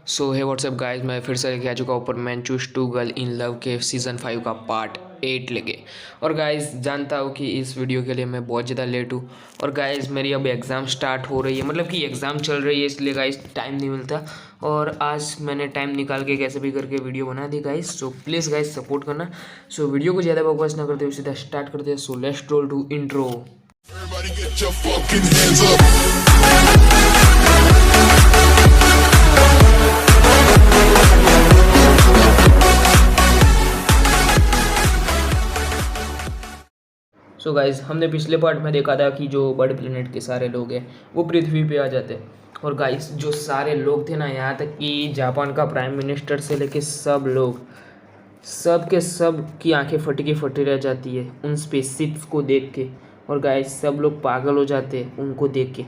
सो है WhatsApp guys, मैं फिर से लेके आ चुका हूँ पर man choose two girl in love के सीज़न 5 का पार्ट 8 लेके। और गाइस जानता हूँ कि इस वीडियो के लिए मैं बहुत ज़्यादा लेट हूँ। और गाइस मेरी अब एग्ज़ाम स्टार्ट हो रही है, मतलब कि एग्ज़ाम चल रही है, इसलिए गाइस टाइम नहीं मिलता। और आज मैंने टाइम निकाल के कैसे भी करके वीडियो बना दी guys. So please guys support करना। सो वीडियो को ज़्यादा बकवास ना करते हुए सीधा स्टार्ट करते हैं। So let's roll to intro. Everybody get your fucking hands up. So guys हमने पिछले पार्ट में देखा था कि जो बर्ड प्लेनेट के सारे लोग हैं वो पृथ्वी पे आ जाते हैं। और गाइस जो सारे लोग थे ना, यहाँ तक कि जापान का प्राइम मिनिस्टर से लेके सब लोग, सब के सब की आंखें फटी की फटी रह जाती है उन स्पेसशिप्स को देख के। और गाइस सब लोग पागल हो जाते हैं उनको देख के।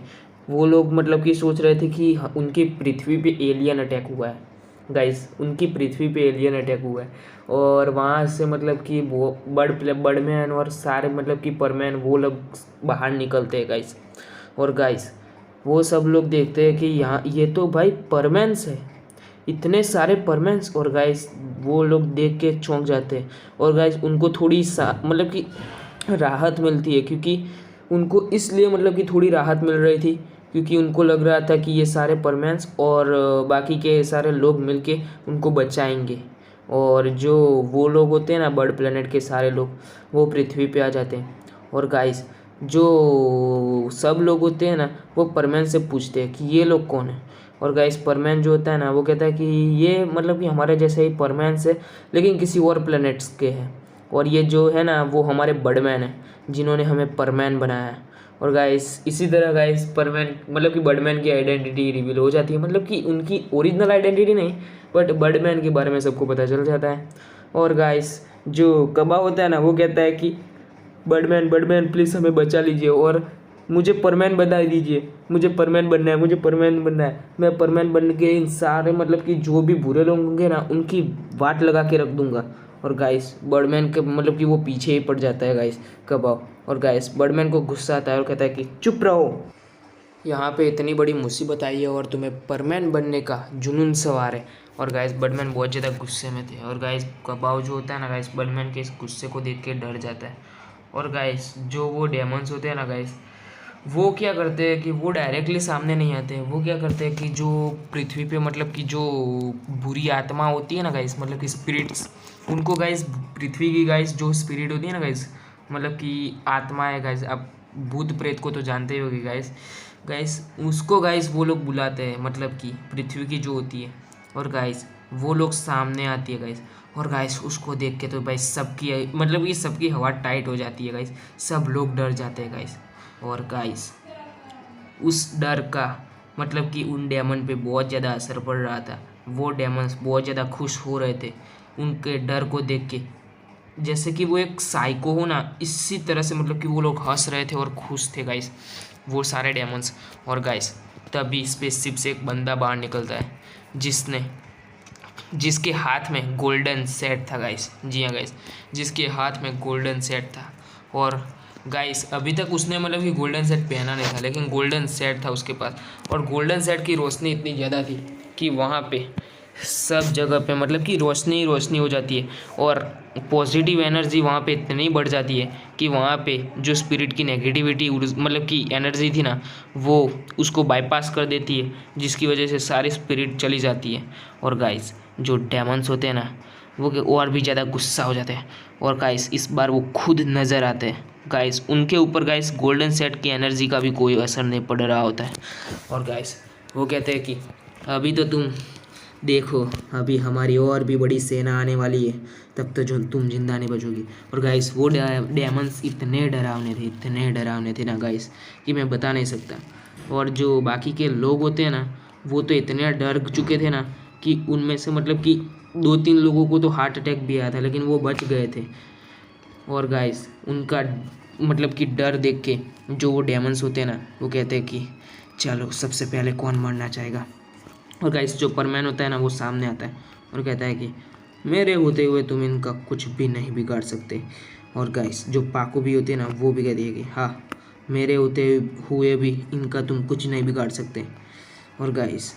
वो लोग मतलब कि सोच रहे थे कि उनकी पृथ्वी पे एलियन अटैक हुआ है। गाइस उनकी पृथ्वी पे एलियन अटैक हुआ है। और वहाँ से मतलब कि वो बर्डमैन और सारे मतलब कि परमैन वो लोग बाहर निकलते हैं गाइस। और गाइस वो सब लोग देखते हैं कि यहाँ ये तो भाई परमैन्स है, इतने सारे परमैन्स। और गाइस वो लोग देख के चौंक जाते हैं। और गाइस उनको थोड़ी सा मतलब कि राहत मिलती है, क्योंकि उनको इसलिए मतलब कि थोड़ी राहत मिल रही थी क्योंकि उनको लग रहा था कि ये सारे परमैन्स और बाकी के सारे लोग मिलके उनको बचाएंगे। और जो वो लोग होते हैं ना, बर्ड प्लेनेट के सारे लोग, वो पृथ्वी पे आ जाते हैं। और गाइस जो सब लोग होते हैं ना, वो परमैन से पूछते हैं कि ये लोग कौन है। और गाइस परमैन जो होता है ना, वो कहता है कि ये मतलब कि हमारे जैसे ही परमैन्स है, लेकिन किसी और प्लेनेट्स के हैं। और ये जो है ना, वो हमारे बर्डमैन है जिन्होंने हमें परमैन बनाया है। और गाइस इसी तरह गाइस परमैन मतलब कि बर्डमैन की आइडेंटिटी रिवील हो जाती है, मतलब कि उनकी ओरिजिनल आइडेंटिटी नहीं, बट बर्डमैन के बारे में सबको पता चल जाता है। और गाइस जो कबा होता है ना, वो कहता है कि बर्डमैन बर्डमैन प्लीज़ हमें बचा लीजिए और मुझे परमैन बना दीजिए, मुझे परमैन बनना है, मुझे परमैन बनना है। मैं परमैन बन के इन सारे मतलब कि जो भी बुरे लोग होंगे ना, उनकी वाट लगा के रख दूंगा। और गाइस बर्डमैन के मतलब कि वो पीछे ही पड़ जाता है गाइस कबाब। और गाइस बर्डमैन को गुस्सा आता है और कहता है कि चुप रहो, यहाँ पे इतनी बड़ी मुसीबत आई है और तुम्हें परमैन बनने का जुनून सवार है। और गाइस बर्डमैन बहुत ज़्यादा गुस्से में थे। और गाइस कबाव जो होता है ना गाइस, बर्डमैन के इस गुस्से को देख के डर जाता है। और गाइस जो वो डेमंस होते हैं ना गाइस, वो क्या करते हैं कि वो डायरेक्टली सामने नहीं आते हैं। वो क्या करते हैं कि जो पृथ्वी पे मतलब कि जो बुरी आत्मा होती है ना गाइस, मतलब कि स्पिरिट्स, उनको गाइस पृथ्वी की गाइस जो स्पिरिट होती है ना गाइस, मतलब कि आत्मा है गाइस, अब भूत प्रेत को तो जानते ही होगी गाइस। गाइस उसको गाइस वो लोग बुलाते हैं, मतलब कि पृथ्वी की जो होती है। और गाइस वो लोग सामने आती है गाइस। और गाइस उसको देख के तो भाई सबकी मतलब कि सबकी हवा टाइट हो जाती है गाइस, सब लोग डर जाते हैं गाइस। और गाइस उस डर का मतलब कि उन डेमन पे बहुत ज़्यादा असर पड़ रहा था। वो डेमन्स बहुत ज़्यादा खुश हो रहे थे उनके डर को देख के, जैसे कि वो एक साइको हो ना, इसी तरह से मतलब कि वो लोग हंस रहे थे और खुश थे गाइस, वो सारे डेमन्स। और गाइस तभी स्पेसशिप से एक बंदा बाहर निकलता है जिसके हाथ में गोल्डन सेट था गाइस। जी हाँ गाइस, जिसके हाथ में गोल्डन सेट था। और गाइस अभी तक उसने मतलब कि गोल्डन सेट पहना नहीं था, लेकिन गोल्डन सेट था उसके पास। और गोल्डन सेट की रोशनी इतनी ज़्यादा थी कि वहाँ पे सब जगह पे मतलब कि रोशनी ही रोशनी हो जाती है। और पॉजिटिव एनर्जी वहाँ पे इतनी बढ़ जाती है कि वहाँ पे जो स्पिरिट की नेगेटिविटी मतलब कि एनर्जी थी ना, वो उसको बाईपास कर देती है, जिसकी वजह से सारी स्पिरिट चली जाती है। और गाइस जो डेमन्स होते हैं ना, वो और भी ज़्यादा गुस्सा हो जाते हैं। और गाइस इस बार वो खुद नज़र आते हैं गाइस, उनके ऊपर गाइस गोल्डन सेट की एनर्जी का भी कोई असर नहीं पड़ रहा होता है। और गाइस वो कहते हैं कि अभी तो तुम देखो, अभी हमारी और भी बड़ी सेना आने वाली है, तब तो जो तुम जिंदा नहीं बचोगी। और गाइस वो डेमन्स इतने डरावने थे ना गाइस, कि मैं बता नहीं सकता। और जो बाकी के लोग होते हैं ना, वो तो इतने डर चुके थे ना कि उनमें से मतलब कि 2-3 लोगों को तो हार्ट अटैक भी आया था, लेकिन वो बच गए थे। और गाइस उनका मतलब कि डर देख के जो वो डेमन्स होते हैं ना, वो कहते हैं कि चलो सबसे पहले कौन मरना चाहेगा। और गाइस जो परमैन होता है ना, वो सामने आता है और कहता है कि मेरे होते हुए तुम इनका कुछ भी नहीं बिगाड़ सकते। और गाइस जो पाको भी होती है ना, वो भी कहती है कि हाँ, मेरे होते हुए भी इनका तुम कुछ नहीं बिगाड़ सकते। और गाइस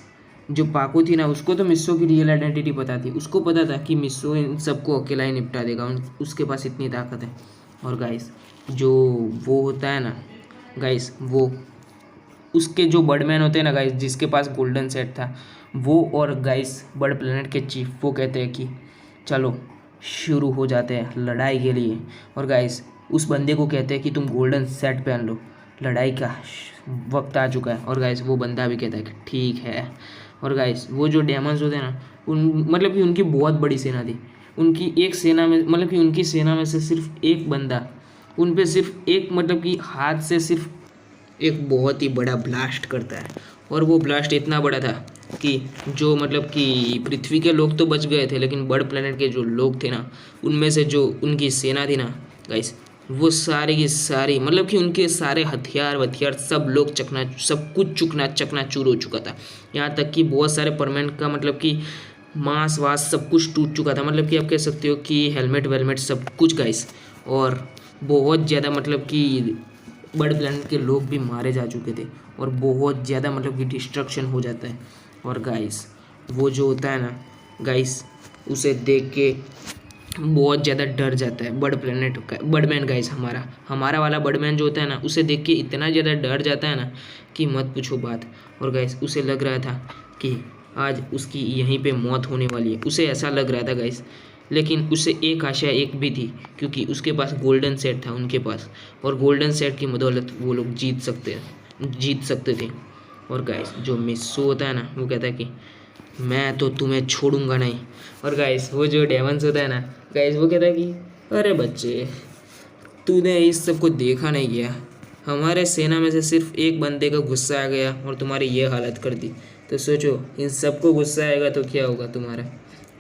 जो पाकू थी ना, उसको तो मिस्सो की रियल आइडेंटिटी पता थी। उसको पता था कि मिस्सो इन सबको अकेला ही निपटा देगा, उसके पास इतनी ताकत है। और गाइस जो वो होता है ना गाइस, वो उसके जो बर्डमैन होते हैं ना गाइस, जिसके पास गोल्डन सेट था, वो और गाइस बर्ड प्लेनेट के चीफ वो कहते हैं कि चलो शुरू हो जाते हैं लड़ाई के लिए। और गाइस उस बंदे को कहते हैं कि तुम गोल्डन सेट पहन लो, लड़ाई का वक्त आ चुका है। और गाइस वो बंदा भी कहता है कि ठीक है। और गाइस वो जो डेमंस होते हैं ना, मतलब कि उनकी बहुत बड़ी सेना थी। उनकी एक सेना में मतलब कि उनकी सेना में से सिर्फ एक बंदा, उन पे सिर्फ एक मतलब कि हाथ से सिर्फ एक बहुत ही बड़ा ब्लास्ट करता है। और वो ब्लास्ट इतना बड़ा था कि जो मतलब कि पृथ्वी के लोग तो बच गए थे, लेकिन बर्ड प्लेनेट के जो लोग थे ना, उनमें से जो उनकी सेना थी ना गाइस, वो सारी की सारी मतलब कि उनके सारे हथियार वथियार सब कुछ चकनाचूर हो चुका था। यहाँ तक कि बहुत सारे परमानेंट का मतलब कि मांस वास सब कुछ टूट चुका था। मतलब कि आप कह सकते हो कि हेलमेट वेलमेट सब कुछ गाइस। और बहुत ज़्यादा मतलब कि बर्ड प्लेनेट के लोग भी मारे जा चुके थे, और बहुत ज़्यादा मतलब कि डिस्ट्रक्शन हो जाता है। और गाइस वो जो होता है ना गाइस, उसे देख के बहुत ज़्यादा डर जाता है बर्ड प्लेनेट का बर्डमैन गाइस। हमारा वाला बर्डमैन जो होता है ना, उसे देख के इतना ज़्यादा डर जाता है ना कि मत पूछो बात। और गाइस उसे लग रहा था कि आज उसकी यहीं पे मौत होने वाली है, उसे ऐसा लग रहा था गाइस। लेकिन उसे एक आशा एक भी थी, क्योंकि उसके पास गोल्डन सेट था उनके पास, और गोल्डन सेट की बदौलत वो लोग जीत सकते थे। और गाइस जो मिस्सो होता है ना, वो कहता है कि मैं तो तुम्हें छोड़ूंगा नहीं। और गाइस वो जो डेमंस होता है ना गाइस, वो कहता है कि अरे बच्चे, तूने इस सब को देखा नहीं गया, हमारे सेना में से सिर्फ एक बंदे का गुस्सा आ गया और तुम्हारी ये हालत कर दी। तो सोचो इन सबको गुस्सा आएगा तो क्या होगा तुम्हारा।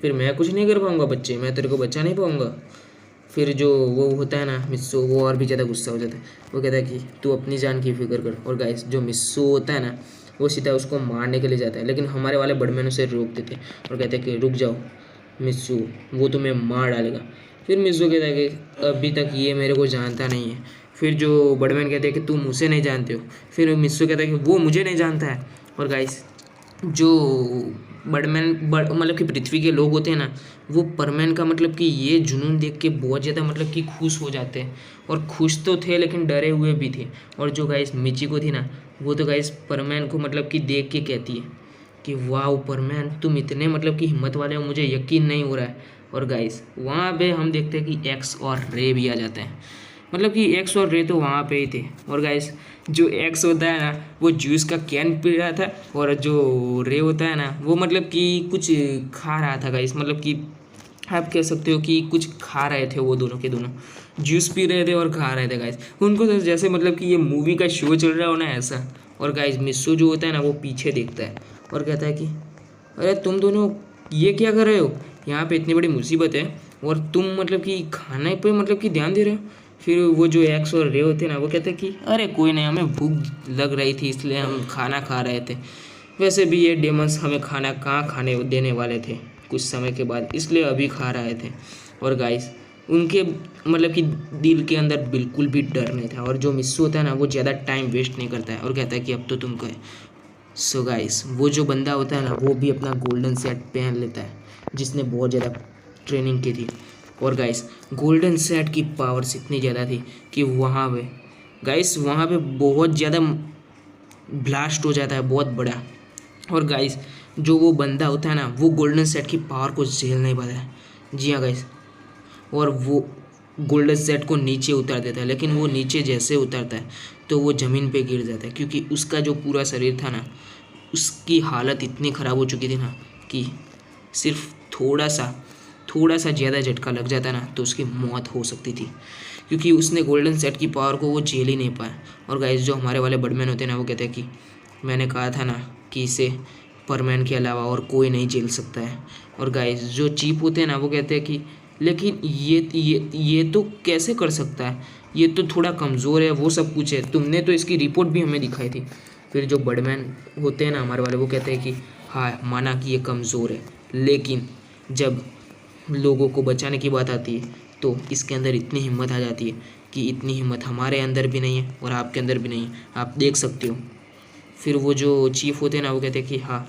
फिर मैं कुछ नहीं कर पाऊंगा बच्चे, मैं तेरे को बचा नहीं पाऊंगा। फिर जो वो होता है ना मिस्सो, वो और भी ज़्यादा गुस्सा हो जाता है। वो कहता है कि तू अपनी जान की फिक्र कर। और गाइस जो मिस्सो होता है ना, वो सीधा उसको मारने के लिए जाता है, लेकिन हमारे वाले बड़मैन उसे रोक देते और कहते हैं कि रुक जाओ मिस्सो, वो तुम्हें मार डालेगा। फिर मिस्सो कहता है कि अभी तक ये मेरे को जानता नहीं है। फिर जो बड़मैन कहते हैं कि तुम उसे नहीं जानते हो। फिर मिस्सो कहता है कि वो मुझे नहीं जानता है। और गाइस जो मतलब कि पृथ्वी के लोग होते हैं ना, वो परमैन का मतलब कि ये जुनून देख के बहुत ज़्यादा मतलब कि खुश हो जाते हैं। और खुश तो थे लेकिन डरे हुए भी थे। और जो गाइस मिचिको थी ना, वो तो गाइस परमैन को मतलब कि देख के कहती है कि वाह परमैन, तुम इतने मतलब कि हिम्मत वाले हो, मुझे यकीन नहीं हो रहा है। और गाइस वहाँ पे हम देखते हैं कि एक्स और रे भी आ जाते हैं। मतलब कि एक्स और रे तो वहाँ पे ही थे। और गाइस जो एक्स होता है ना, वो जूस का कैन पी रहा था, और जो रे होता है ना, वो मतलब कि कुछ खा रहा था गाइस। मतलब कि आप कह सकते हो कि कुछ खा रहे थे, वो दोनों के दोनों जूस पी रहे थे और खा रहे थे गाइस। उनको तो जैसे मतलब कि ये मूवी का शो चल रहा हो ना, ऐसा। और गाइस मिस्सो जो होता है ना, वो पीछे देखता है और कहता है कि अरे तुम दोनों ये क्या कर रहे हो, यहाँ पे इतनी बड़ी मुसीबत है और तुम मतलब कि खाने पे मतलब कि ध्यान दे रहे हो। फिर वो जो एक्स और रे होते हैं ना, वो कहते हैं कि अरे कोई नहीं, हमें भूख लग रही थी इसलिए हम खाना खा रहे थे। वैसे भी ये डेमंस हमें खाना कहाँ खाने देने वाले थे कुछ समय के बाद, इसलिए अभी खा रहे थे। और गाइस उनके मतलब कि दिल के अंदर बिल्कुल भी डर नहीं था। और जो मिस्सो होता है ना, वो ज़्यादा टाइम वेस्ट नहीं करता है और कहता है कि अब तो तुम कहे। सो गाइस वो जो बंदा होता है ना, वो भी अपना गोल्डन सेट पहन लेता है, जिसने बहुत ज़्यादा ट्रेनिंग की थी। और गाइस गोल्डन सेट की पावर्स इतनी ज़्यादा थी कि वहाँ पे बहुत ज़्यादा ब्लास्ट हो जाता है, बहुत बड़ा। और गाइस जो वो बंदा होता है ना, वो गोल्डन सेट की पावर को झेल नहीं पाता है। जी हाँ गाइस, और वो गोल्डन सेट को नीचे उतार देता है। लेकिन वो नीचे जैसे उतरता है तो वो ज़मीन पे गिर जाता है, क्योंकि उसका जो पूरा शरीर था ना, उसकी हालत इतनी ख़राब हो चुकी थी ना कि सिर्फ थोड़ा सा ज़्यादा झटका लग जाता ना तो उसकी मौत हो सकती थी, क्योंकि उसने गोल्डन सेट की पावर को वो झेल ही नहीं पाया। और गाइस जो हमारे वाले बर्डमैन होते हैं ना, वो कहते हैं कि मैंने कहा था ना कि इसे परमैन के अलावा और कोई नहीं झेल सकता है। और गाइस जो चीप होते हैं ना, वो कहते हैं कि लेकिन ये तो कैसे कर सकता है, ये तो थोड़ा कमज़ोर है, वो सब कुछ है, तुमने तो इसकी रिपोर्ट भी हमें दिखाई थी। फिर जो बर्डमैन होते हैं ना हमारे वाले, वो कहते हैं कि हाँ माना कि ये कमज़ोर है, लेकिन जब लोगों को बचाने की बात आती है तो इसके अंदर इतनी हिम्मत आ जाती है कि इतनी हिम्मत हमारे अंदर भी नहीं है और आपके अंदर भी नहीं है, आप देख सकते हो। फिर वो जो चीफ होते हैं ना, वो कहते हैं कि हाँ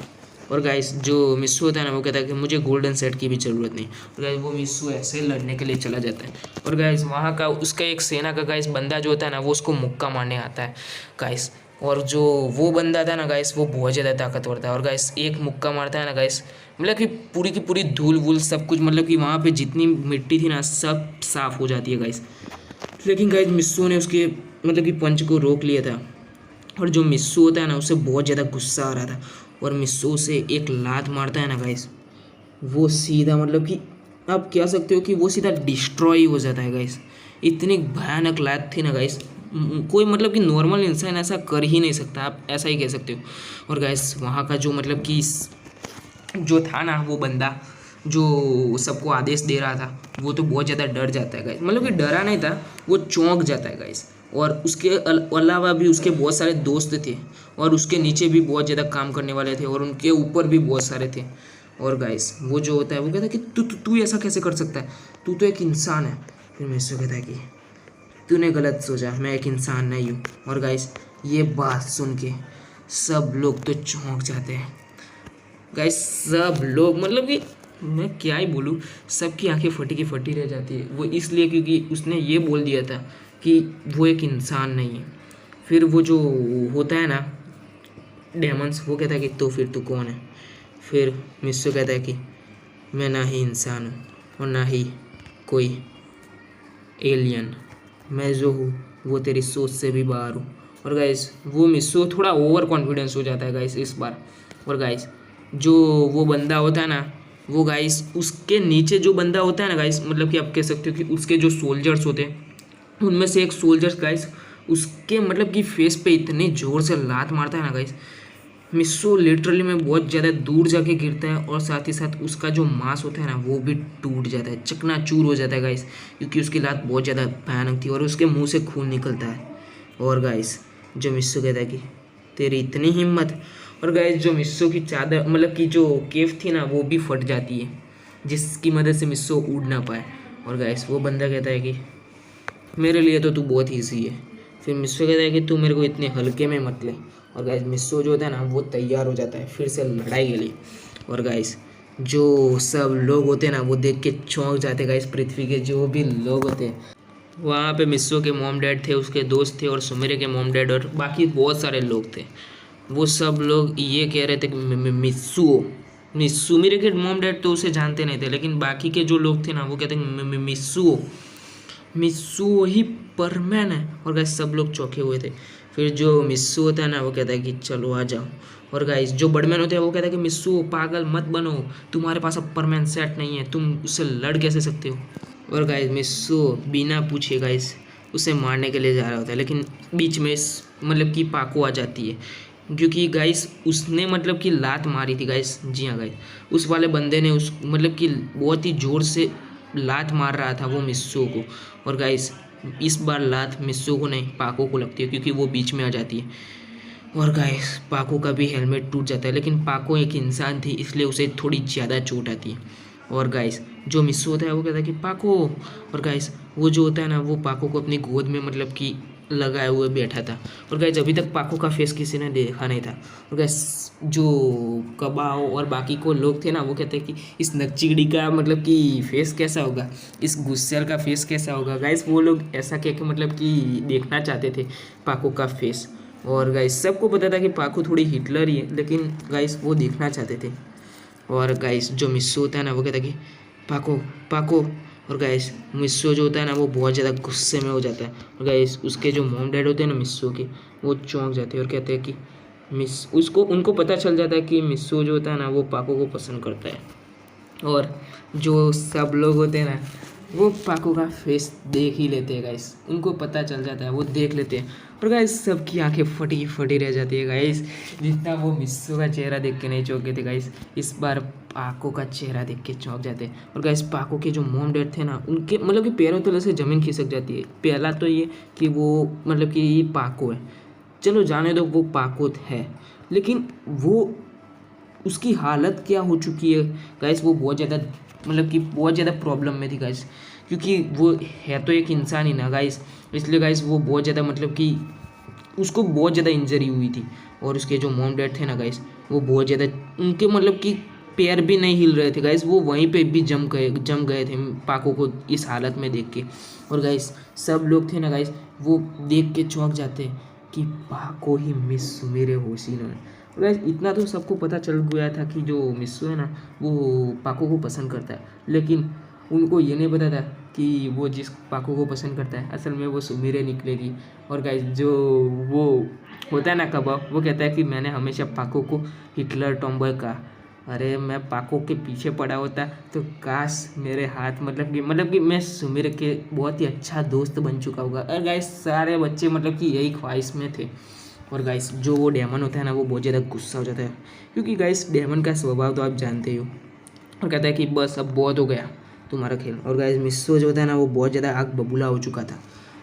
और गाइस जो मिस्सू होता है ना वो कहता है कि मुझे गोल्डन सेट की भी ज़रूरत नहीं। और गाइस वो मिस्सू ऐसे लड़ने के लिए चला जाता है। और गाइस वहाँ का उसका एक सेना का गाइस बंदा जो होता है ना वो उसको मुक्का मारने आता है गाइस। और जो वो बंदा था ना गाइस वो बहुत ज़्यादा ताकतवर था। और गाइस एक मुक्का मारता है ना गाइस, मतलब कि पूरी की पूरी धूल वूल सब कुछ, मतलब कि वहाँ पे जितनी मिट्टी थी ना सब साफ़ हो जाती है गाइस। लेकिन गाइस मिस्सू ने उसके मतलब कि पंच को रोक लिया था। और जो मिस्सू होता है ना उसे बहुत ज़्यादा गुस्सा आ रहा था और मिस्सू से एक लात मारता है ना गाइस, वो सीधा मतलब कि आप कह सकते हो कि वो सीधा डिस्ट्रॉय हो जाता है गाइस। इतनी भयानक लात थी ना गाइस, कोई मतलब कि नॉर्मल इंसान ऐसा कर ही नहीं सकता, आप ऐसा ही कह सकते हो। और गाइस वहाँ का जो मतलब कि जो था ना वो बंदा जो सबको आदेश दे रहा था वो तो बहुत ज़्यादा डर जाता है गाइस, मतलब कि डरा नहीं था, वो चौंक जाता है गाइस। और उसके अलावा भी उसके बहुत सारे दोस्त थे और उसके नीचे भी बहुत ज़्यादा काम करने वाले थे और उनके ऊपर भी बहुत सारे थे। और गाइस वो जो होता है वो कहता है कि तू तू तू ऐसा कैसे कर सकता है, तू तो एक इंसान है। फिर मिस्सू कहता है कि तूने गलत सोचा, मैं एक इंसान नहीं हूँ। और गाइस ये बात सुन के सब लोग तो चौंक जाते हैं गाइस, सब लोग मतलब कि मैं क्या ही बोलूँ, सबकी आंखें फटी की फटी रह जाती है। वो इसलिए क्योंकि उसने ये बोल दिया था कि वो एक इंसान नहीं है। फिर वो जो होता है ना डेमंस, वो कहता है कि तो फिर तू कौन है। फिर मिस्सू कहता है कि मैं ना ही इंसान हूँ और ना ही कोई एलियन, मैं जो हूँ वो तेरी सोच से भी बाहर हूँ। और गाइस वो मिस्सू थोड़ा ओवर कॉन्फिडेंस हो जाता है गाइस इस बार। और गाइस जो वो बंदा होता है ना वो गाइस उसके नीचे जो बंदा होता है ना गाइस, मतलब कि आप कह सकते हो कि उसके जो सोल्जर्स होते हैं उनमें से एक सोल्जर्स गाइस उसके मतलब कि फेस पे इतनी ज़ोर से लात मारता है ना गाइस, मिस्सू लिटरली में बहुत ज़्यादा दूर जाके गिरता है और साथ ही साथ उसका जो मांस होता है ना वो भी टूट जाता है, चकनाचूर हो जाता है गाइस, क्योंकि उसकी लात बहुत ज़्यादा भयानक थी और उसके मुंह से खून निकलता है। और गाइस जो मिस्सू कहता है कि तेरी इतनी हिम्मत। और गाइस जो मिस्सू की चादर मतलब कि जो केव थी ना वो भी फट जाती है जिसकी मदद से मिस्सू उड़ ना पाए। और गाइस वो बंदा कहता है कि मेरे लिए तो तू बहुत ईजी है। फिर मिस्सू कहता है कि तू मेरे को इतने हल्के में मत ले। और गाइस मिस्सू जो होता है ना वो तैयार हो जाता है फिर से लड़ाई के लिए। और गाइस जो सब लोग होते हैं ना वो देख के चौंक जाते हैं गाइस, पृथ्वी के जो भी लोग होते हैं वहाँ पे मिस्सू के मॉम डैड थे, उसके दोस्त थे और सुमेरे के मॉम डैड और बाकी बहुत सारे लोग थे। वो सब लोग ये कह रहे थे कि मिस्सू मेरे के मॉम डैड तो उसे जानते नहीं थे, लेकिन बाकी के जो लोग थे ना वो कहते हैं मिस्सू ही परमैन है। और गाइस सब लोग चौंके हुए थे। फिर जो मिस्सू होता है ना वो कहता है कि चलो आ जाओ। और गाइस जो बड़मैन होते हैं वो कहता है कि मिस्सू पागल मत बनो, तुम्हारे पास अब परमैन सेट नहीं है, तुम उससे लड़ कैसे सकते हो। और गाइस मिस्सू बिना पूछे गाइस उसे मारने के लिए जा रहा होता है, लेकिन बीच में मतलब कि पाको आ जाती है क्योंकि गाइस उसने मतलब कि लात मारी थी गाइस। जी हाँ गाइस उस वाले बंदे ने उस मतलब कि बहुत ही ज़ोर से लात मार रहा था वो मिस्सू को। और गाइस इस बार लात मिस्सू को नहीं पाको को लगती है क्योंकि वो बीच में आ जाती है। और गाइस पाको का भी हेलमेट टूट जाता है, लेकिन पाको एक इंसान थी इसलिए उसे थोड़ी ज़्यादा चोट आती है। और गाइस जो मिस्सू होता है वो कहता है कि पाको। और गाइस वो जो होता है ना वो पाको को अपनी गोद में मतलब कि लगाए हुए बैठा था। और गाइस अभी तक पाको का फेस किसी ने देखा नहीं था। और गाइस जो कबाओ और बाकी को लोग थे ना वो कहते हैं कि इस नकचिड़ी का मतलब कि फेस कैसा होगा, इस गुस्सेल का फेस कैसा होगा। गाइस वो लोग ऐसा कह के मतलब कि देखना चाहते थे पाको का फेस। और गाइस सबको पता था कि पाको थोड़ी हिटलर ही है, लेकिन गाइस वो देखना चाहते थे। और गाइस जो मिस्सू होता है ना वो कहता है कि पाको पाको। और गाइस मिस्सू जो होता है ना वो बहुत ज़्यादा गुस्से में हो जाता है। और गाइस उसके जो मॉम डैड होते हैं ना मिस्सू के वो चौंक जाते हैं और कहते हैं कि उनको पता चल जाता है कि मिस्सू जो होता है ना वो पाको को पसंद करता है। और जो सब लोग होते हैं ना वो पाको का फेस देख ही लेते हैं गाइस, उनको पता चल जाता है, वो देख लेते हैं। और गाइस सबकी आंखें फटी फटी रह जाती है गाइस, जितना वो मिस्सू का चेहरा देख के नहीं चौंके थे गाइस इस बार पाको का चेहरा देख के चौंक जाते हैं। और गाइस पाको के जो मॉम डैड थे ना उनके मतलब कि पैरों तले से ज़मीन खिसक जाती है। पहला तो ये कि वो मतलब कि ये पाको है, चलो जाने दो वो पाको है, लेकिन वो उसकी हालत क्या हो चुकी है गाइस, वो बहुत ज़्यादा मतलब कि बहुत ज़्यादा प्रॉब्लम में थी गाइस, क्योंकि वो है तो एक इंसान ही ना गाइस, इसलिए गाइस वो बहुत ज़्यादा मतलब कि उसको बहुत ज़्यादा इंजरी हुई थी। और उसके जो मॉम डैड थे ना गाइस वो बहुत ज़्यादा उनके मतलब कि पैर भी नहीं हिल रहे थे गाइस, वो वहीं पे भी जम गए थे पाको को इस हालत में देख के। और गाइस सब लोग थे ना गाइस, वो देख के चौंक जाते कि पाको ही मिस मेरे होशिनो है। और गाइस इतना तो सबको पता चल गया था कि जो मिस्सू है ना वो पाको को पसंद करता है, लेकिन उनको ये नहीं पता था कि वो जिस पाको को पसंद करता है असल में वो सुमिरे निकलेगी। और गाइस जो वो होता है ना कबाब, वो कहता है कि मैंने हमेशा पाको को हिटलर टॉमबॉय कहा। अरे मैं पाको के पीछे पड़ा होता तो काश मेरे हाथ मतलब कि मैं सुमिर के बहुत ही अच्छा दोस्त बन चुका होगा। और गाइस सारे बच्चे मतलब कि यही ख्वाहिश में थे। और गाइस जो वो डेमन होता है ना वो बहुत ज़्यादा गुस्सा हो जाता है, क्योंकि गाइस डेमन का स्वभाव तो आप जानते ही हो। और कहता है कि बस अब बहुत हो गया तुम्हारा खेल। और गाइस मिस्सो जो होता है ना वो बहुत ज़्यादा आग बबूला हो चुका था।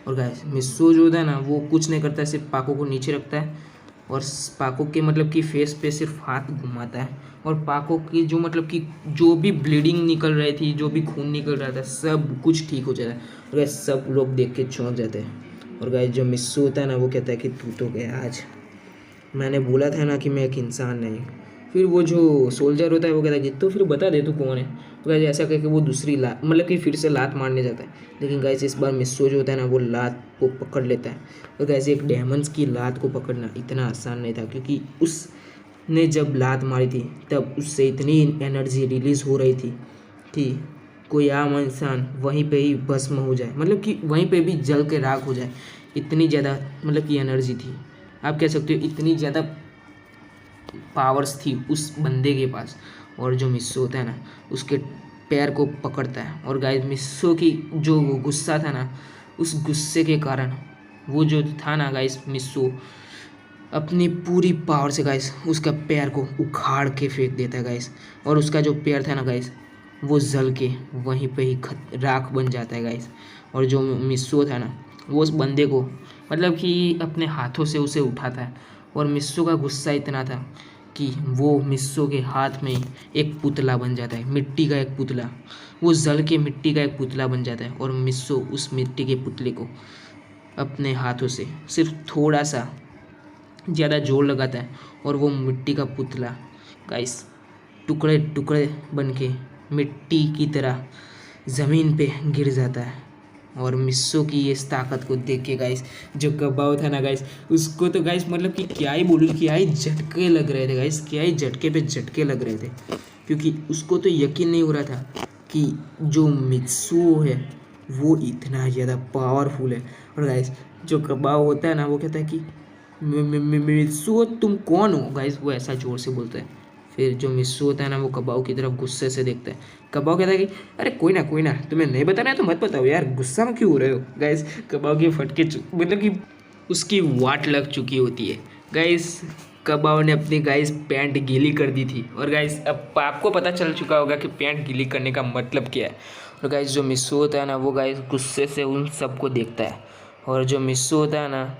और गाइस मिस्सो जो होता है ना वो कुछ नहीं करता है, सिर्फ पाको को नीचे रखता है और पाको के मतलब कि फेस पे सिर्फ हाथ घुमाता है। और पाको की जो मतलब कि जो भी ब्लीडिंग निकल रही थी, जो भी खून निकल रहा था, सब कुछ ठीक हो जाता है। और गाइस सब लोग देख के चौंक जाते हैं। और गाइस जो मिस्सो होता है ना वो कहता है कि तू तो गया आज, मैंने बोला था ना कि मैं एक इंसान नहीं। फिर वो जो सोल्जर होता है वो कहता है कि तो फिर बता दे तू कौन है। तो गाइस ऐसा कह के वो दूसरी लात मतलब कि फिर से लात मारने जाता है, लेकिन गाइस इस बार मिस्सो जो होता है ना वो लात को पकड़ लेता है। तो गाइस एक डेमंस की लात को पकड़ना इतना आसान नहीं था, क्योंकि उसने जब लात मारी थी तब उससे इतनी एनर्जी रिलीज़ हो रही थी कि कोई आम इंसान वहीं पे ही भस्म हो जाए, मतलब कि वहीं पे भी जल के राख हो जाए। इतनी ज़्यादा मतलब कि एनर्जी थी, आप कह सकते हो इतनी ज़्यादा पावर्स थी उस बंदे के पास। और जो मिस्सो होता है ना उसके पैर को पकड़ता है। और गाइस मिस्सो की जो गुस्सा था ना, उस गुस्से के कारण वो जो था ना गाइस मिस्सो अपनी पूरी पावर से गाइस उसका पैर को उखाड़ के फेंक देता है गाइस। और उसका जो पैर था ना गाइस वो जल के वहीं पे ही राख बन जाता है गाइस। और जो मिस्सो था ना वो उस बंदे को मतलब कि अपने हाथों से उसे उठाता है। और मिस्सो का गुस्सा इतना था कि वो मिस्सो के हाथ में एक पुतला बन जाता है, मिट्टी का एक पुतला। वो जल के मिट्टी का एक पुतला बन जाता है और मिस्सो उस मिट्टी के पुतले को अपने हाथों से सिर्फ थोड़ा सा ज़्यादा जोर लगाता है और वो मिट्टी का पुतला गाइस टुकड़े टुकड़े बन के मिट्टी की तरह ज़मीन पे गिर जाता है। और मिस्सो की इस ताकत को देख के गाइस जो कबाव था ना गाइस उसको तो गाइस मतलब कि क्या ही बोलूँ, क्या ही झटके लग रहे थे गाइस, क्या ही झटके पे झटके लग रहे थे, क्योंकि उसको तो यकीन नहीं हो रहा था कि जो मित्सो है वो इतना ज़्यादा पावरफुल है। और गाइस जो कबाव होता है ना वो कहता है कि मित्सो तुम कौन हो गाइस, वो ऐसा जोर से बोलता है। फिर जो मिस्सू होता है ना वो कबाऊ की तरफ गुस्से से देखता है। कबाऊ कहता है कि अरे कोई ना तुम्हें नहीं बताना है तो मत बताओ यार, गुस्सा में क्यों हो रहे हो। गाइस कबाऊ की फटके मतलब कि उसकी वाट लग चुकी होती है। गाइस कबाऊ ने अपनी गाइस पैंट गीली कर दी थी। और गाइस अब आपको पता चल चुका होगा कि पैंट गीली करने का मतलब क्या है। और गाइस जो मिस्सू होता है ना वो गाइस गुस्से से उन सबको देखता है। और जो मिस्सू होता है ना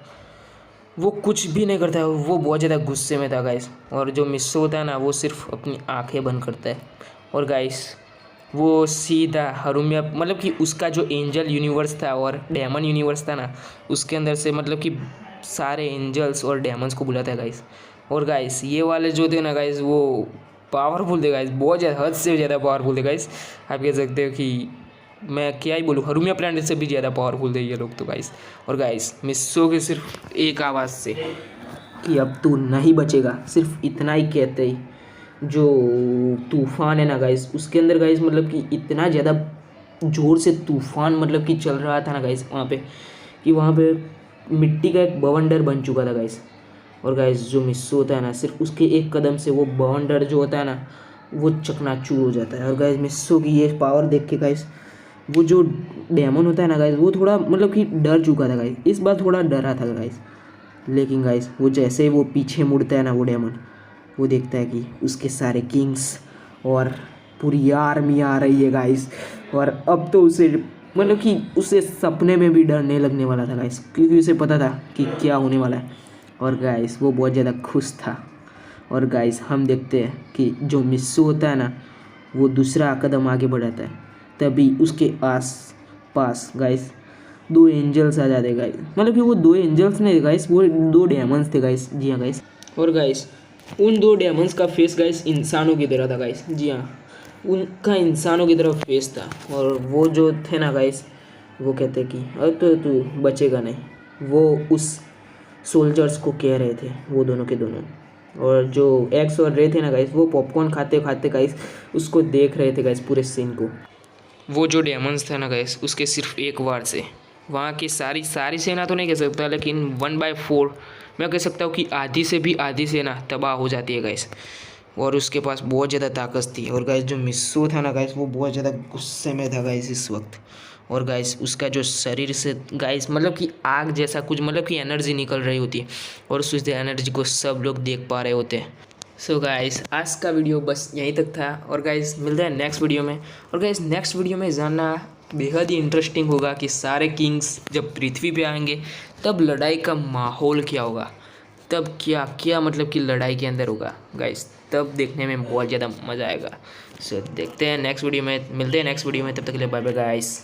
वो कुछ भी नहीं करता है, वो बहुत ज़्यादा गुस्से में था गाइस। और जो मिस्सो होता है ना वो सिर्फ अपनी आंखें बंद करता है। और गाइस वो सीधा हरुमिया मतलब कि उसका जो एंजल यूनिवर्स था और डेमन यूनिवर्स था ना उसके अंदर से मतलब कि सारे एंजल्स और डेमन्स को बुलाता है गाइस। और गाइस ये वाले जो थे ना गाइस वो पावरफुल थे गाइस, बहुत ज़्यादा हद से ज़्यादा पावरफुल थे गाइस। आप कह सकते हो कि मैं क्या ही बोलूँ, हरुमिया प्लांट से भी ज़्यादा पावरफुल थे ये लोग तो गाइस। और गाइस मिस्सो के सिर्फ एक आवाज़ से कि अब तू नहीं बचेगा, सिर्फ इतना ही कहते ही जो तूफान है ना गाइस उसके अंदर गाइस मतलब कि इतना ज़्यादा ज़ोर से तूफान मतलब कि चल रहा था ना गाइस वहाँ पे कि वहाँ पे मिट्टी का एक बवंडर बन चुका था गाइस। और गाइस जो मिस्सो होता है ना सिर्फ उसके एक कदम से वो बवंडर जो होता है ना वो चकनाचूर हो जाता है। और गाइस मिस्सो की ये पावर देख के गाइस वो जो डेमन होता है ना गाइस वो थोड़ा मतलब कि डर चुका था गाइस, इस बार थोड़ा डरा था गाइस। लेकिन गाइस वो जैसे ही वो पीछे मुड़ता है ना वो डेमन, वो देखता है कि उसके सारे किंग्स और पूरी आर्मी आ रही है गाइस। और अब तो उसे मतलब कि उसे सपने में भी डर नहीं लगने वाला था गाइस, क्योंकि उसे पता था कि क्या होने वाला है। और गाइस वो बहुत ज़्यादा खुश था। और गाइस हम देखते हैं कि जो मिस्सू होता है ना वो दूसरा कदम आगे बढ़ाता है, तभी उसके आस पास गाइस दो एंजल्स आ जाते गाइस, मतलब कि वो दो एंजल्स नहीं गाइस वो दो डेमन्स थे गाइस। जी हाँ गाइस। और गाइस उन 2 डेमंस का फेस गाइस इंसानों की तरह था गाइस। जी हाँ, उनका इंसानों की तरह फेस था। और वो जो थे ना गाइस, वो कहते कि अब तो तू बचेगा नहीं। वो उस सोल्जर्स को कह रहे थे, वो दोनों के दोनों। और जो एक्स और रे थे ना गाइस, वो पॉपकॉर्न खाते खाते गाइस उसको देख रहे थे गाइस, पूरे सीन को। वो जो डेमंस था ना गाइस, उसके सिर्फ एक वार से वहाँ की सारी सारी सेना तो नहीं कह सकता, लेकिन 1/4 मैं कह सकता हूँ कि आधी से भी आधी सेना तबाह हो जाती है गाइस। और उसके पास बहुत ज़्यादा ताकत थी। और गाइस जो मिस्सू था ना गाइस, वो बहुत ज़्यादा गुस्से में था गाइस इस वक्त। और गाइस उसका जो शरीर से गाइस मतलब कि आग जैसा कुछ, मतलब कि एनर्जी निकल रही होती है। और उस एनर्जी को सब लोग देख पा रहे होते हैं। सो गाइस आज का वीडियो बस यहीं तक था। और गाइस मिलते हैं नेक्स्ट वीडियो में। और गाइस नेक्स्ट वीडियो में जानना बेहद ही इंटरेस्टिंग होगा कि सारे किंग्स जब पृथ्वी पे आएंगे तब लड़ाई का माहौल क्या होगा, तब क्या क्या मतलब कि लड़ाई के अंदर होगा गाइस, तब देखने में बहुत ज़्यादा मज़ा आएगा। सो देखते हैं नेक्स्ट वीडियो में, मिलते हैं नेक्स्ट वीडियो में, तब तक के लिए बाय बाय गाइस।